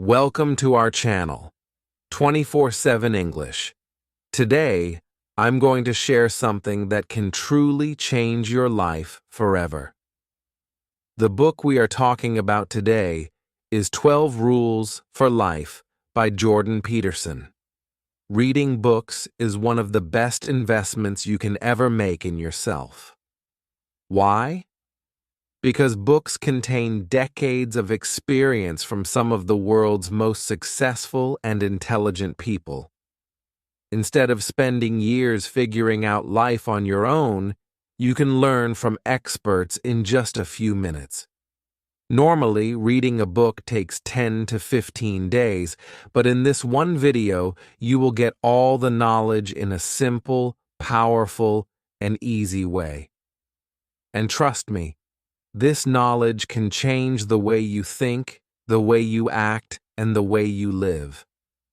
Welcome to our channel, 24/7 English. Today, I'm going to share something that can truly change your life forever. The book we are talking about today is 12 Rules for Life by Jordan Peterson. Reading books is one of the best investments you can ever make in yourself. Why? Because books contain decades of experience from some of the world's most successful and intelligent people. Instead of spending years figuring out life on your own, you can learn from experts in just a few minutes. Normally, reading a book takes 10 to 15 days, but in this one video, you will get all the knowledge in a simple, powerful, and easy way. And trust me, this knowledge can change the way you think, the way you act, and the way you live.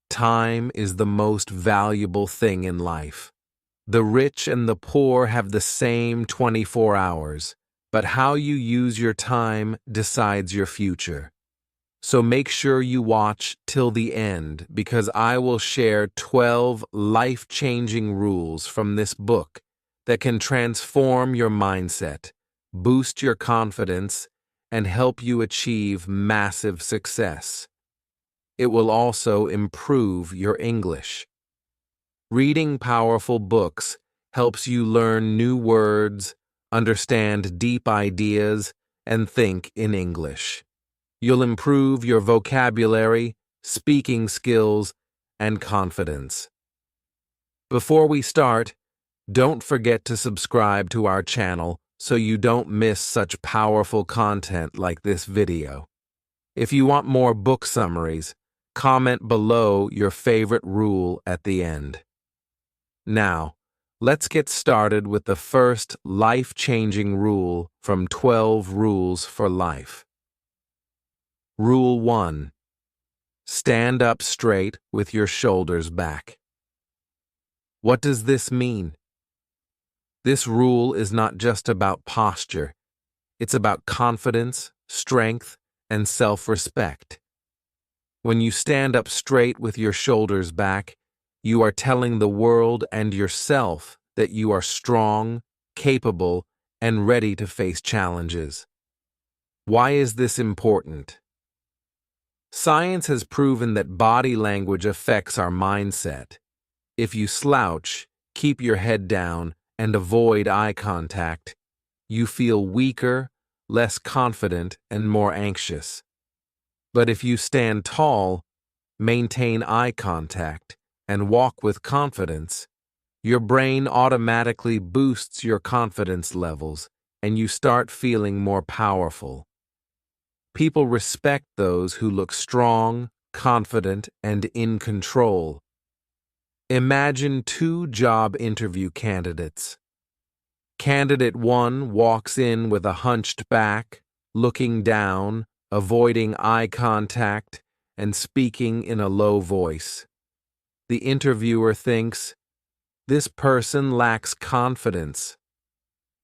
Time is the most valuable thing in life. The rich and the poor have the same 24 hours, but how you use your time decides your future. So make sure you watch till the end because I will share 12 life-changing rules from this book that can transform your mindset, boost your confidence, and help you achieve massive success. It will also improve your English. Reading powerful books helps you learn new words, understand deep ideas, and think in English. You'll improve your vocabulary, speaking skills, and confidence. Before we start, don't forget to subscribe to our channel so you don't miss such powerful content like this video. If you want more book summaries, comment below your favorite rule at the end. Now, let's get started with the first life-changing rule from 12 Rules for Life. Rule 1. Stand up straight with your shoulders back. What does this mean? This rule is not just about posture. It's about confidence, strength, and self-respect. When you stand up straight with your shoulders back, you are telling the world and yourself that you are strong, capable, and ready to face challenges. Why is this important? Science has proven that body language affects our mindset. If you slouch, keep your head down, and avoid eye contact, you feel weaker, less confident, and more anxious. But if you stand tall, maintain eye contact, and walk with confidence, your brain automatically boosts your confidence levels, and you start feeling more powerful. People respect those who look strong, confident, and in control. Imagine two job interview candidates. Candidate 1 walks in with a hunched back, looking down, avoiding eye contact, and speaking in a low voice. The interviewer thinks, "This person lacks confidence."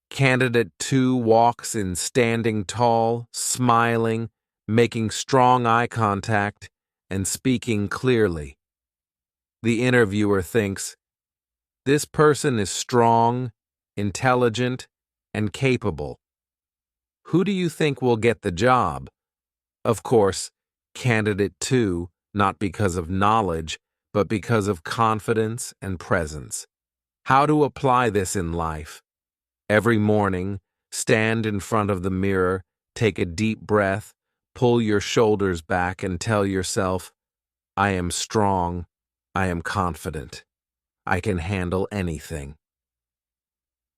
Candidate 2 walks in standing tall, smiling, making strong eye contact, and speaking clearly. The interviewer thinks, "This person is strong, intelligent, and capable." Who do you think will get the job? Of course, candidate 2, not because of knowledge, but because of confidence and presence. How to apply this in life? Every morning, stand in front of the mirror, take a deep breath, pull your shoulders back, and tell yourself, "I am strong. I am confident. I can handle anything."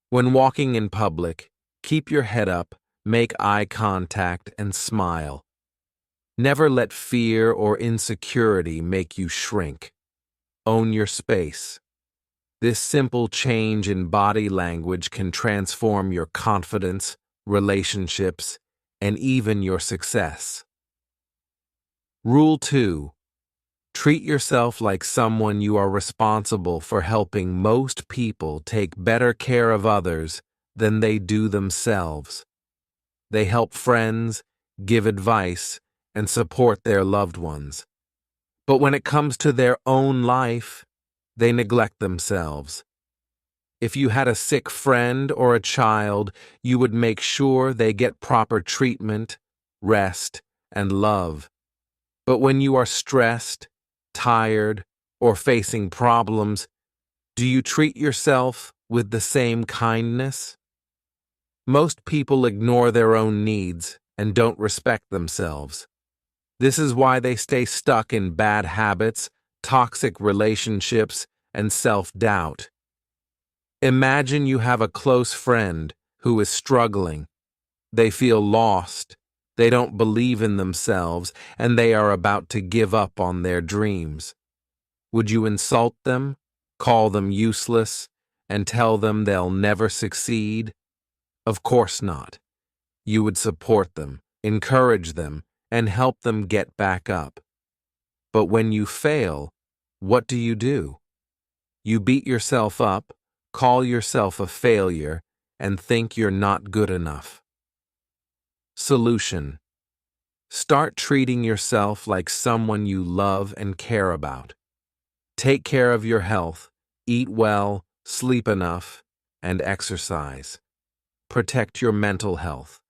When walking in public, keep your head up, make eye contact, and smile. Never let fear or insecurity make you shrink. Own your space. This simple change in body language can transform your confidence, relationships, and even your success. Rule 2. Treat yourself like someone you are responsible for helping. Most people take better care of others than they do themselves. They help friends, give advice, and support their loved ones. But when it comes to their own life, they neglect themselves. If you had a sick friend or a child, you would make sure they get proper treatment, rest, and love. But when you are stressed, tired, or facing problems, do you treat yourself with the same kindness? Most people ignore their own needs and don't respect themselves. This is why they stay stuck in bad habits, toxic relationships, and self-doubt. Imagine you have a close friend who is struggling. They feel lost, they don't believe in themselves, and they are about to give up on their dreams. Would you insult them, call them useless, and tell them they'll never succeed? Of course not. You would support them, encourage them, and help them get back up. But when you fail, what do? You beat yourself up, call yourself a failure, and think you're not good enough. Solution: start treating yourself like someone you love and care about. Take care of your health, eat well, sleep enough, and exercise. Protect your mental health.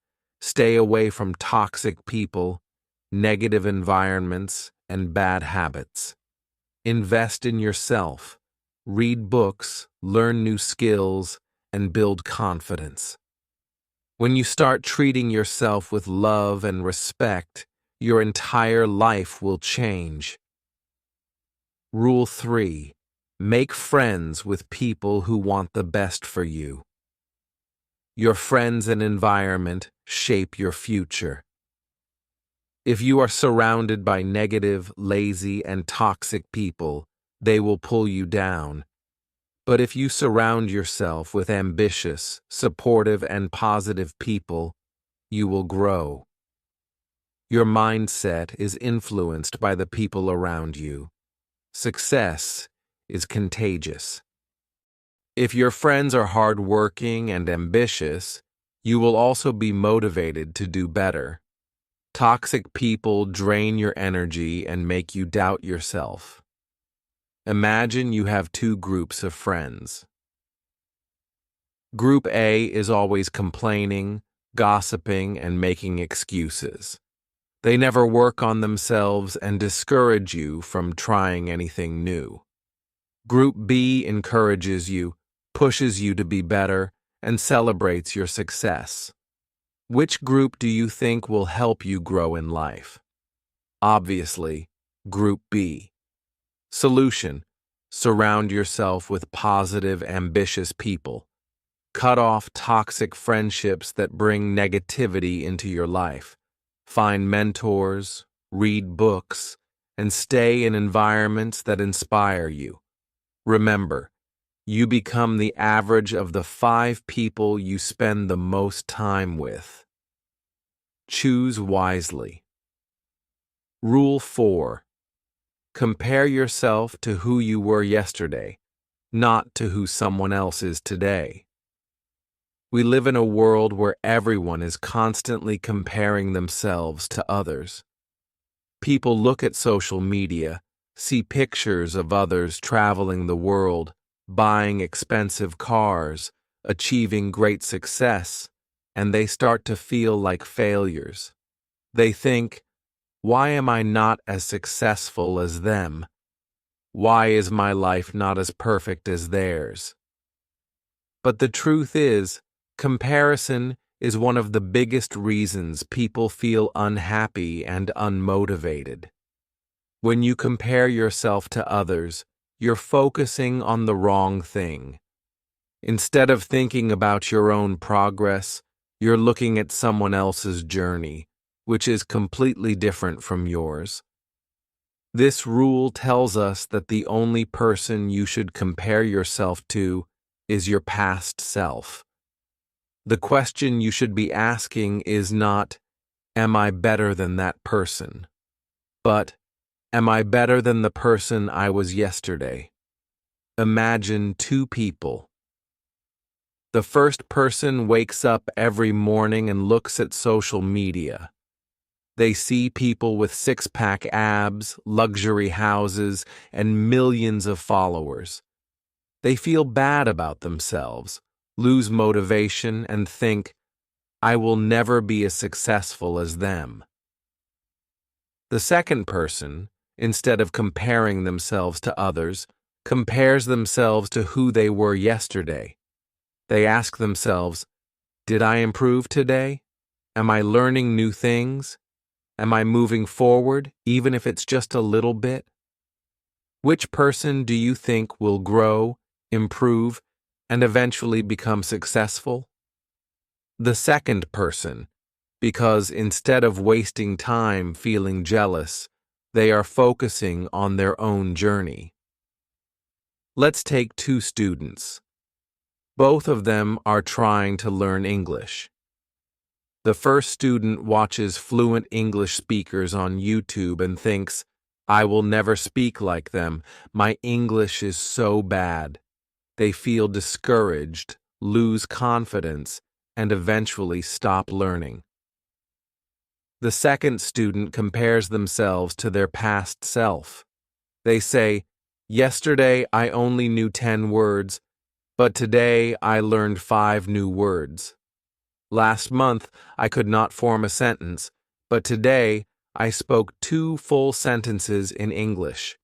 Stay away from toxic people, negative environments, and bad habits. Invest in yourself. Read books, learn new skills, and build confidence. When you start treating yourself with love and respect, your entire life will change. Rule 3. Make friends with people who want the best for you. Your friends and environment shape your future. If you are surrounded by negative, lazy, and toxic people, they will pull you down. But if you surround yourself with ambitious, supportive, and positive people, you will grow. Your mindset is influenced by the people around you. Success is contagious. If your friends are hardworking and ambitious, you will also be motivated to do better. Toxic people drain your energy and make you doubt yourself. Imagine you have two groups of friends. Group A is always complaining, gossiping, and making excuses. They never work on themselves and discourage you from trying anything new. Group B encourages you, pushes you to be better, and celebrates your success. Which group do you think will help you grow in life? Obviously, Group B. Solution: surround yourself with positive, ambitious people. Cut off toxic friendships that bring negativity into your life. Find mentors, read books, and stay in environments that inspire you. Remember, you become the average of the 5 people you spend the most time with. Choose wisely. Rule 4. Compare yourself to who you were yesterday, not to who someone else is today. We live in a world where everyone is constantly comparing themselves to others. People look at social media, see pictures of others traveling the world, buying expensive cars, achieving great success, and they start to feel like failures. They think, why am I not as successful as them? Why is my life not as perfect as theirs? But the truth is, comparison is one of the biggest reasons people feel unhappy and unmotivated. When you compare yourself to others, you're focusing on the wrong thing. Instead of thinking about your own progress, you're looking at someone else's journey, which is completely different from yours. This rule tells us that the only person you should compare yourself to is your past self. The question you should be asking is not, am I better than that person? But, am I better than the person I was yesterday? Imagine 2 people. The first person wakes up every morning and looks at social media. They see people with six-pack abs, luxury houses, and millions of followers. They feel bad about themselves, lose motivation, and think, I will never be as successful as them. The second person, instead of comparing themselves to others, compares themselves to who they were yesterday. They ask themselves, did I improve today? Am I learning new things? Am I moving forward, even if it's just a little bit? Which person do you think will grow, improve, and eventually become successful? The second person, because instead of wasting time feeling jealous, they are focusing on their own journey. Let's take two students. Both of them are trying to learn English. The first student watches fluent English speakers on YouTube and thinks, I will never speak like them. My English is so bad. They feel discouraged, lose confidence, and eventually stop learning. The second student compares themselves to their past self. They say, yesterday I only knew 10 words, but today I learned 5 new words. Last month I could not form a sentence, but today I spoke 2 full sentences in English.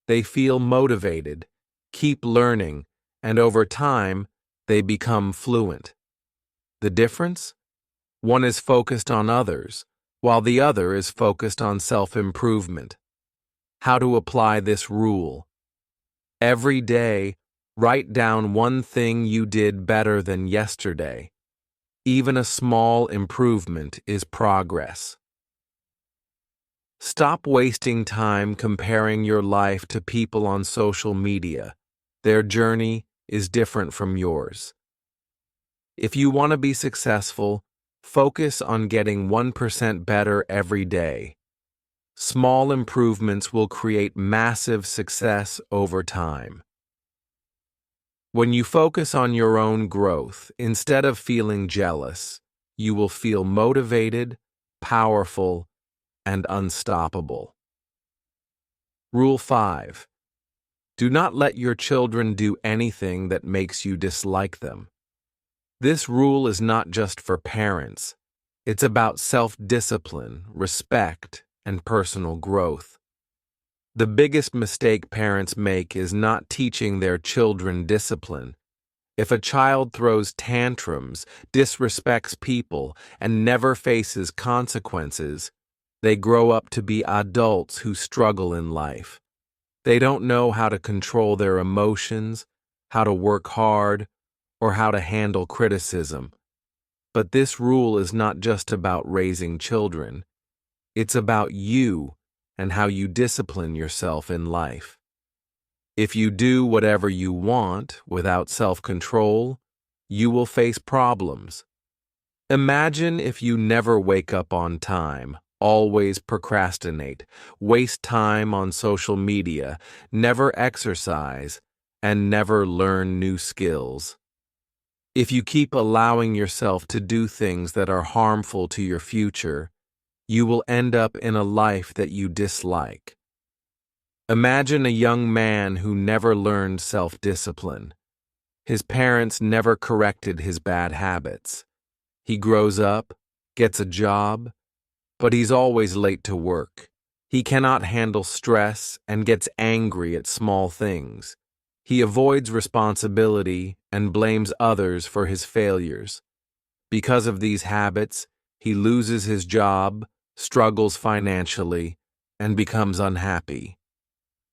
They feel motivated, keep learning, and over time they become fluent. The difference? One is focused on others, while the other is focused on self-improvement. How to apply this rule? Every day, write down one thing you did better than yesterday. Even a small improvement is progress. Stop wasting time comparing your life to people on social media. Their journey is different from yours. If you want to be successful, focus on getting 1% better every day. Small improvements will create massive success over time. When you focus on your own growth, instead of feeling jealous, you will feel motivated, powerful, and unstoppable. Rule 5. Do not let your children do anything that makes you dislike them. This rule is not just for parents. It's about self-discipline, respect, and personal growth. The biggest mistake parents make is not teaching their children discipline. If a child throws tantrums, disrespects people, and never faces consequences, they grow up to be adults who struggle in life. They don't know how to control their emotions, how to work hard, or how to handle criticism. But this rule is not just about raising children. It's about you and how you discipline yourself in life. If you do whatever you want without self-control, you will face problems. Imagine if you never wake up on time, always procrastinate, waste time on social media, never exercise, and never learn new skills. If you keep allowing yourself to do things that are harmful to your future, you will end up in a life that you dislike. Imagine a young man who never learned self-discipline. His parents never corrected his bad habits. He grows up, gets a job, but he's always late to work. He cannot handle stress and gets angry at small things. He avoids responsibility and blames others for his failures. Because of these habits, he loses his job, struggles financially, and becomes unhappy.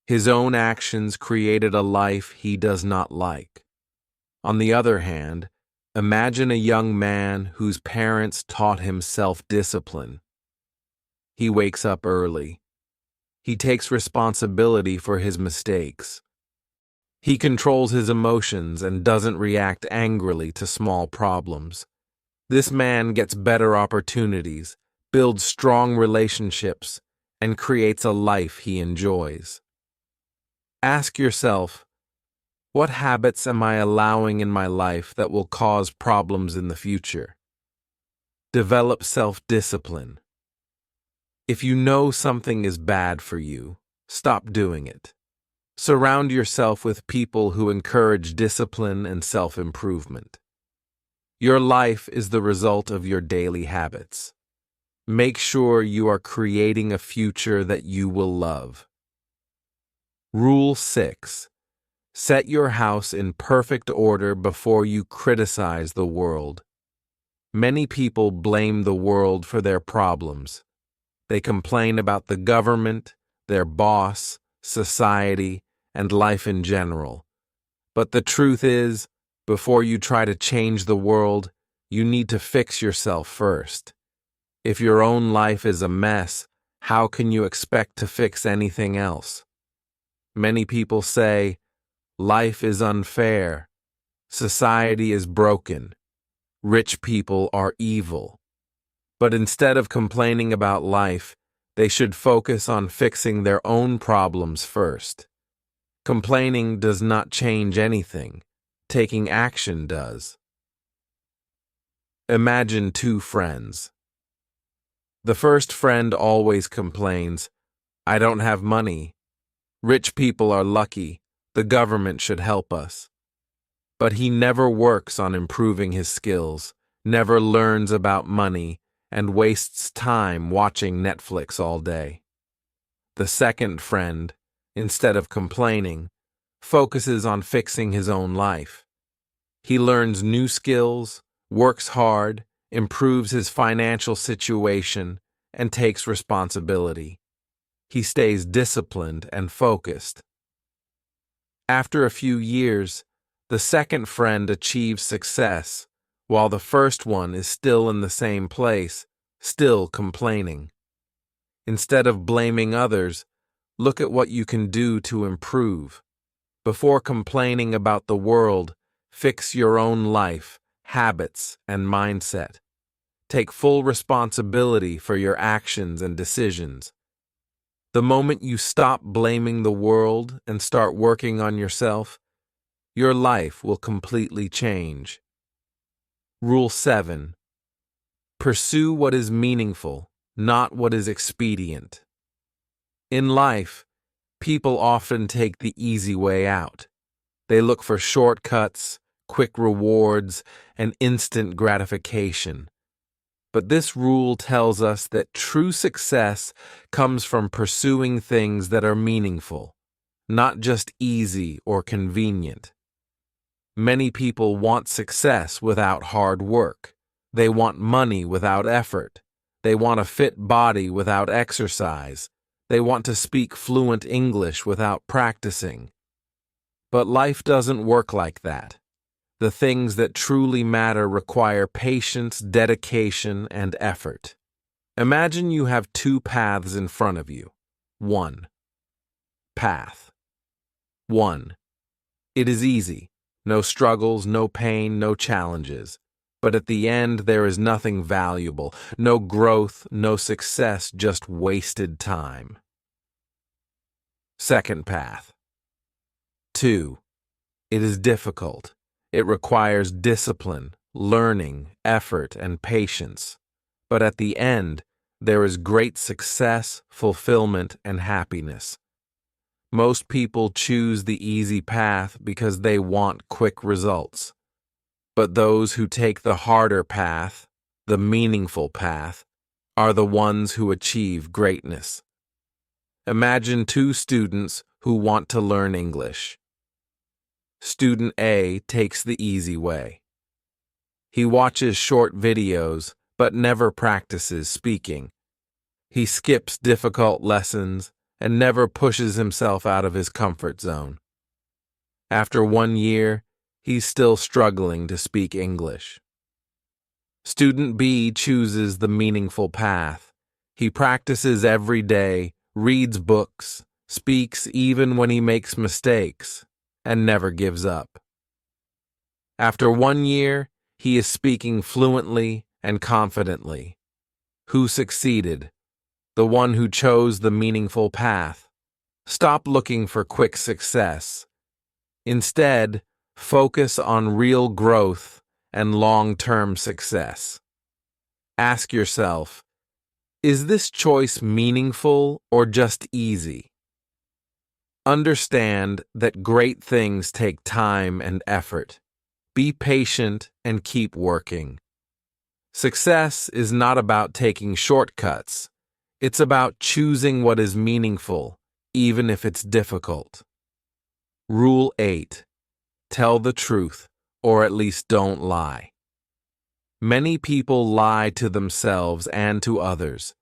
His own actions created a life he does not like. On the other hand, imagine a young man whose parents taught him self-discipline. He wakes up early. He takes responsibility for his mistakes. He controls his emotions and doesn't react angrily to small problems. This man gets better opportunities, builds strong relationships, and creates a life he enjoys. Ask yourself, what habits am I allowing in my life that will cause problems in the future? Develop self-discipline. If you know something is bad for you, stop doing it. Surround yourself with people who encourage discipline and self-improvement. Your life is the result of your daily habits. Make sure you are creating a future that you will love. Rule 6. Set your house in perfect order before you criticize the world. Many people blame the world for their problems. They complain about the government, their boss, society, and life in general. But the truth is, before you try to change the world, you need to fix yourself first. If your own life is a mess, how can you expect to fix anything else? Many people say, life is unfair, society is broken, rich people are evil. But instead of complaining about life, they should focus on fixing their own problems first. Complaining does not change anything. Taking action does. Imagine two friends. The first friend always complains, "I don't have money. Rich people are lucky. The government should help us." But he never works on improving his skills, never learns about money, and wastes time watching Netflix all day. The second friend, instead of complaining, focuses on fixing his own life. He learns new skills, works hard, improves his financial situation, and takes responsibility. He stays disciplined and focused. After a few years, the second friend achieves success, while the first one is still in the same place, still complaining. Instead of blaming others, look at what you can do to improve. Before complaining about the world, fix your own life, habits, and mindset. Take full responsibility for your actions and decisions. The moment you stop blaming the world and start working on yourself, your life will completely change. Rule 7. Pursue what is meaningful, not what is expedient. In life, people often take the easy way out. They look for shortcuts, quick rewards, and instant gratification. But this rule tells us that true success comes from pursuing things that are meaningful, not just easy or convenient. Many people want success without hard work. They want money without effort. They want a fit body without exercise. They want to speak fluent English without practicing. But life doesn't work like that. The things that truly matter require patience, dedication, and effort. Imagine you have two paths in front of you. 1. Path 1. It is easy. No struggles, no pain, no challenges. But at the end, there is nothing valuable, no growth, no success, just wasted time. Second path. 2. It is difficult. It requires discipline, learning, effort, and patience. But at the end, there is great success, fulfillment, and happiness. Most people choose the easy path because they want quick results. But those who take the harder path, the meaningful path, are the ones who achieve greatness. Imagine two students who want to learn English. Student A takes the easy way. He watches short videos, but never practices speaking. He skips difficult lessons and never pushes himself out of his comfort zone. After 1 year, he's still struggling to speak English. Student B chooses the meaningful path. He practices every day, reads books, speaks even when he makes mistakes, and never gives up. After 1 year, he is speaking fluently and confidently. Who succeeded? The one who chose the meaningful path. Stop looking for quick success. Instead, focus on real growth and long-term success. Ask yourself, Is this choice meaningful or just easy? Understand that great things take time and effort. Be patient and keep working. Success is not about taking shortcuts. It's about choosing what is meaningful, even if it's difficult. Rule 8. Tell the truth, or at least don't lie. Many people lie to themselves and to others.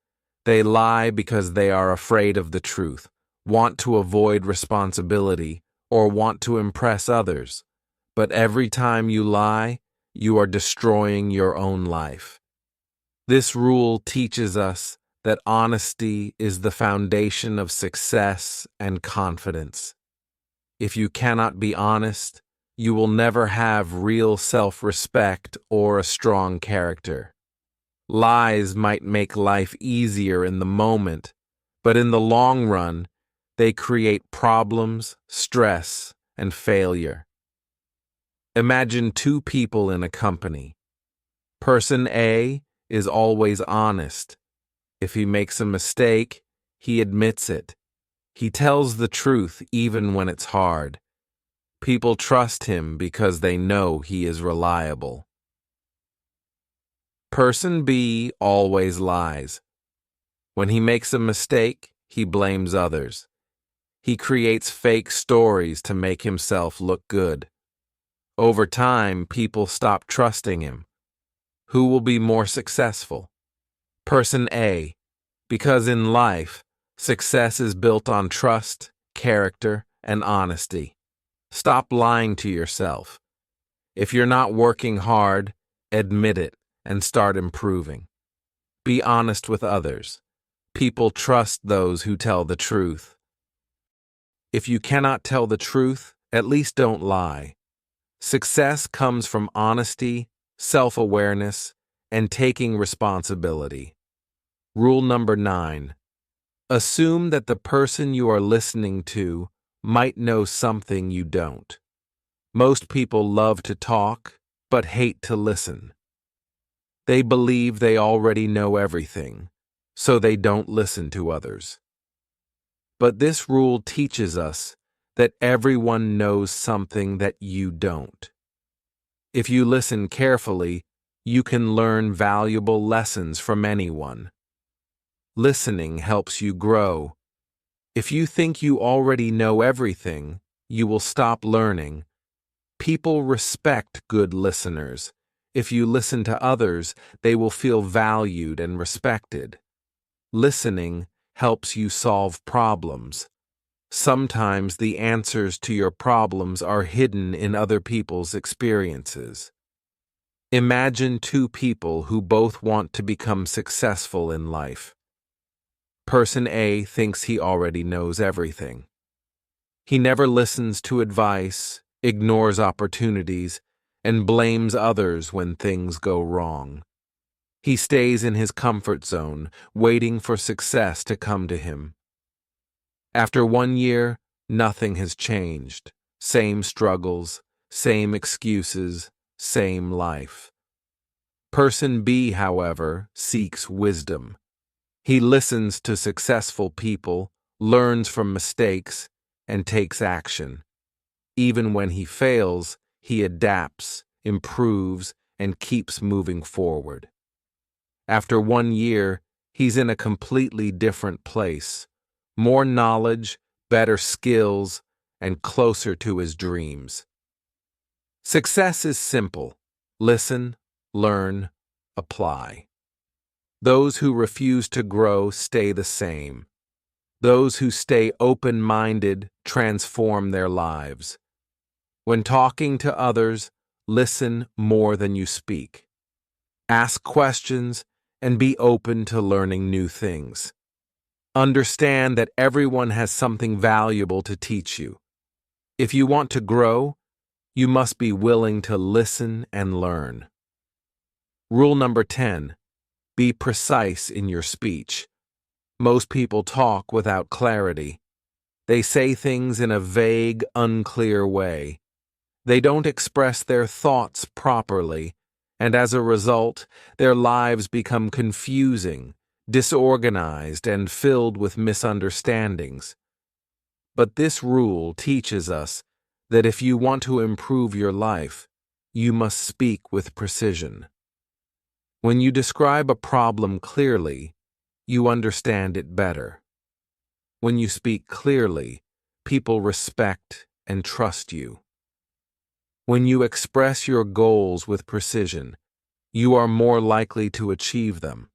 They lie because they are afraid of the truth, want to avoid responsibility, or want to impress others. But every time you lie, you are destroying your own life. This rule teaches us that honesty is the foundation of success and confidence. If you cannot be honest, you will never have real self-respect or a strong character. Lies might make life easier in the moment, but in the long run, they create problems, stress, and failure. Imagine two people in a company. Person A is always honest. If he makes a mistake, he admits it. He tells the truth even when it's hard. People trust him because they know he is reliable. Person B always lies. When he makes a mistake, he blames others. He creates fake stories to make himself look good. Over time, people stop trusting him. Who will be more successful? Person A, because in life, success is built on trust, character, and honesty. Stop lying to yourself. If you're not working hard, admit it and start improving. Be honest with others. People trust those who tell the truth. If you cannot tell the truth, at least don't lie. Success comes from honesty, self-awareness, and taking responsibility. Rule number 9. Assume that the person you are listening to might know something you don't. Most people love to talk, but hate to listen. They believe they already know everything, so they don't listen to others. But this rule teaches us that everyone knows something that you don't. If you listen carefully, you can learn valuable lessons from anyone. Listening helps you grow. If you think you already know everything, you will stop learning. People respect good listeners. If you listen to others, they will feel valued and respected. Listening helps you solve problems. Sometimes the answers to your problems are hidden in other people's experiences. Imagine two people who both want to become successful in life. Person A thinks he already knows everything. He never listens to advice, ignores opportunities, and blames others when things go wrong. He stays in his comfort zone, waiting for success to come to him. After 1 year, nothing has changed. Same struggles, same excuses, same life. Person B, however, seeks wisdom. He listens to successful people, learns from mistakes, and takes action. Even when he fails, he adapts, improves, and keeps moving forward. After 1 year, he's in a completely different place. More knowledge, better skills, and closer to his dreams. Success is simple. Listen, learn, apply. Those who refuse to grow stay the same. Those who stay open-minded transform their lives. When talking to others, listen more than you speak. Ask questions and be open to learning new things. Understand that everyone has something valuable to teach you. If you want to grow, you must be willing to listen and learn. Rule number 10. Be precise in your speech. Most people talk without clarity. They say things in a vague, unclear way. They don't express their thoughts properly, and as a result, their lives become confusing disorganized, and filled with misunderstandings. But this rule teaches us that if you want to improve your life, you must speak with precision. When you describe a problem clearly, you understand it better. When you speak clearly, people respect and trust you. When you express your goals with precision, you are more likely to achieve them.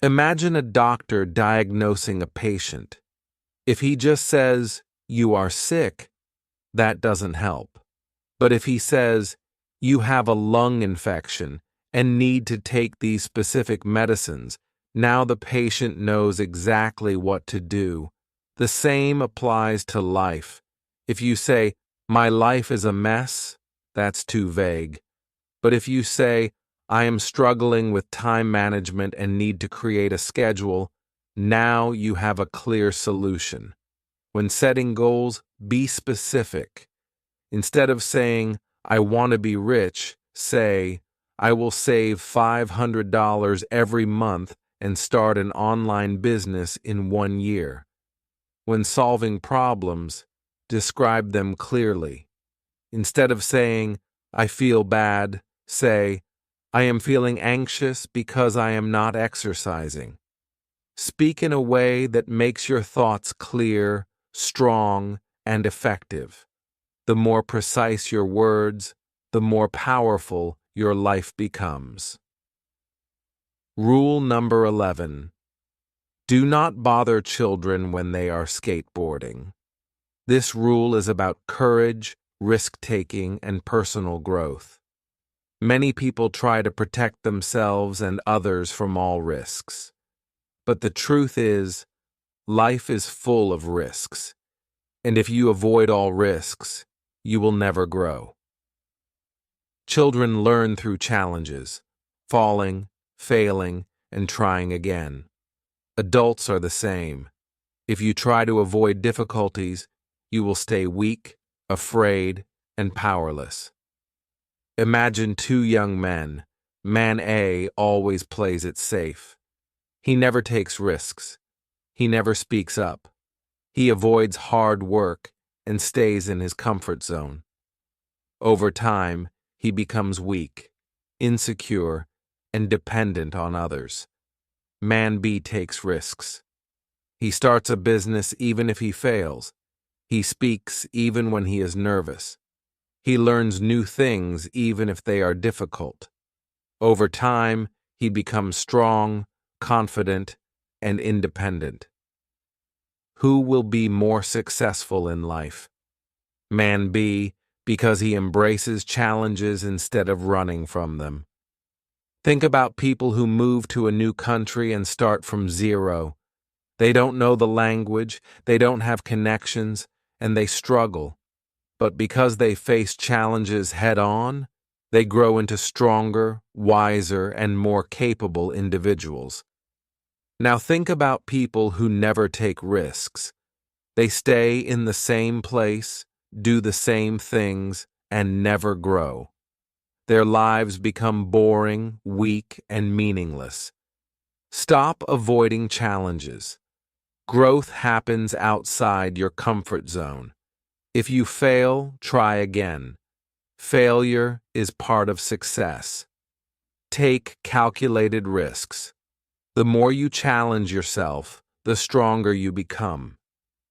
Imagine a doctor diagnosing a patient. If he just says, "You are sick," that doesn't help. But if he says, "You have a lung infection and need to take these specific medicines," now the patient knows exactly what to do. The same applies to life. If you say, "My life is a mess," that's too vague. But if you say, "I am struggling with time management and need to create a schedule," now you have a clear solution. When setting goals, be specific. Instead of saying, "I want to be rich," say, "I will save $500 every month and start an online business in 1 year." When solving problems, describe them clearly. Instead of saying, "I feel bad," say, "I am feeling anxious because I am not exercising." Speak in a way that makes your thoughts clear, strong, and effective. The more precise your words, the more powerful your life becomes. Rule number 11. Do not bother children when they are skateboarding. This rule is about courage, risk-taking, and personal growth. Many people try to protect themselves and others from all risks. But the truth is, life is full of risks. And if you avoid all risks, you will never grow. Children learn through challenges, falling, failing, and trying again. Adults are the same. If you try to avoid difficulties, you will stay weak, afraid, and powerless. Imagine two young men. Man A always plays it safe. He never takes risks. He never speaks up. He avoids hard work and stays in his comfort zone. Over time, he becomes weak, insecure, and dependent on others. Man B takes risks. He starts a business even if he fails. He speaks even when he is nervous. He learns new things even if they are difficult. Over time, he becomes strong, confident, and independent. Who will be more successful in life? Man B, because he embraces challenges instead of running from them. Think about people who move to a new country and start from zero. They don't know the language, they don't have connections, and they struggle. But because they face challenges head-on, they grow into stronger, wiser, and more capable individuals. Now think about people who never take risks. They stay in the same place, do the same things, and never grow. Their lives become boring, weak, and meaningless. Stop avoiding challenges. Growth happens outside your comfort zone. If you fail, try again. Failure is part of success. Take calculated risks. The more you challenge yourself, the stronger you become.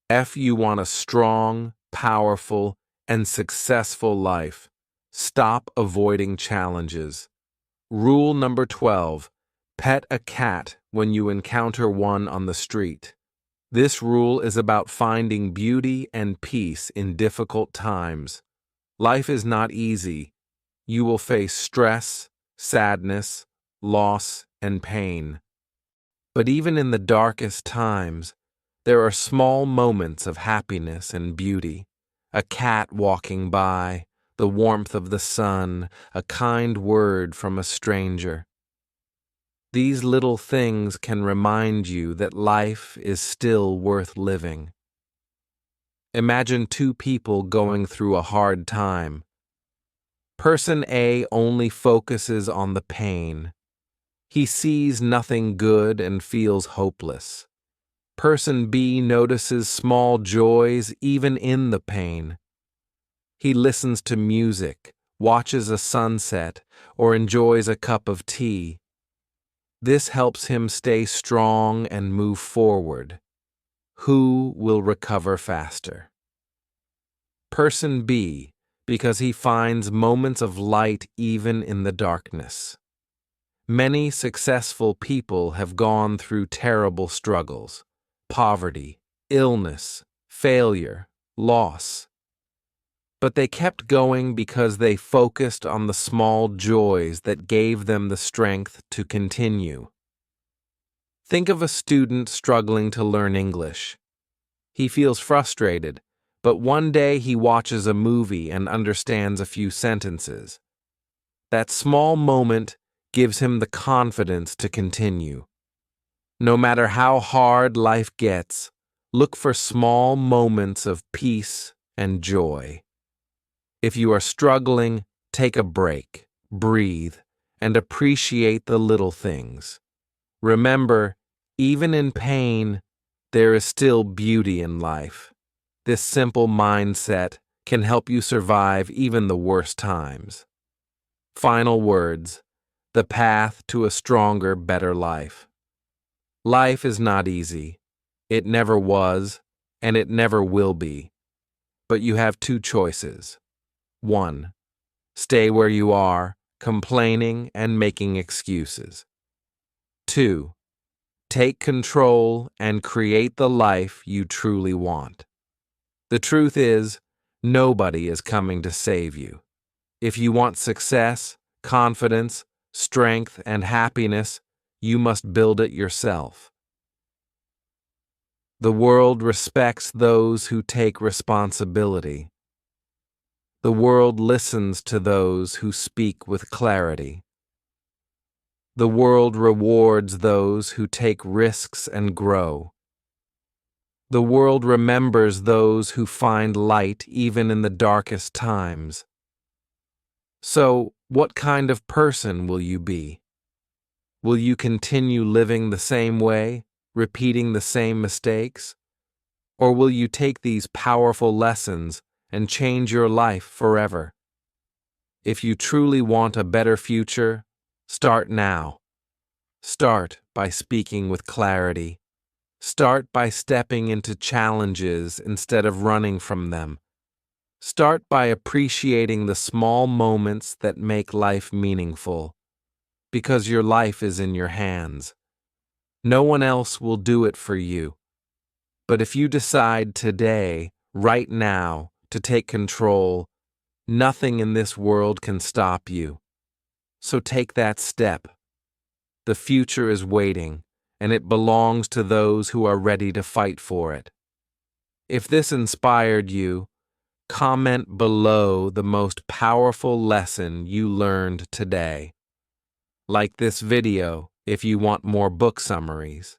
If you want a strong, powerful, and successful life, stop avoiding challenges. Rule number 12. Pet a cat when you encounter one on the street. This rule is about finding beauty and peace in difficult times. Life is not easy. You will face stress, sadness, loss, and pain. But even in the darkest times, there are small moments of happiness and beauty. A cat walking by, the warmth of the sun, a kind word from a stranger. These little things can remind you that life is still worth living. Imagine two people going through a hard time. Person A only focuses on the pain. He sees nothing good and feels hopeless. Person B notices small joys even in the pain. He listens to music, watches a sunset, or enjoys a cup of tea. This helps him stay strong and move forward. Who will recover faster? Person B, because he finds moments of light even in the darkness. Many successful people have gone through terrible struggles, poverty, illness, failure, loss. But they kept going because they focused on the small joys that gave them the strength to continue. Think of a student struggling to learn English. He feels frustrated, but one day he watches a movie and understands a few sentences. That small moment gives him the confidence to continue. No matter how hard life gets, look for small moments of peace and joy. If you are struggling, take a break, breathe, and appreciate the little things. Remember, even in pain, there is still beauty in life. This simple mindset can help you survive even the worst times. Final words: the path to a stronger, better life. Life is not easy. It never was, and it never will be. But you have two choices. 1. Stay where you are, complaining and making excuses. 2. Take control and create the life you truly want. The truth is, nobody is coming to save you. If you want success, confidence, strength, and happiness, you must build it yourself. The world respects those who take responsibility. The world listens to those who speak with clarity. The world rewards those who take risks and grow. The world remembers those who find light even in the darkest times. So, what kind of person will you be? Will you continue living the same way, repeating the same mistakes? Or will you take these powerful lessons and change your life forever? If you truly want a better future, start now. Start by speaking with clarity. Start by stepping into challenges instead of running from them. Start by appreciating the small moments that make life meaningful, because your life is in your hands. No one else will do it for you. But if you decide today, right now, to take control, nothing in this world can stop you. So take that step. The future is waiting, and it belongs to those who are ready to fight for it. If this inspired you, comment below the most powerful lesson you learned today. Like this video if you want more book summaries.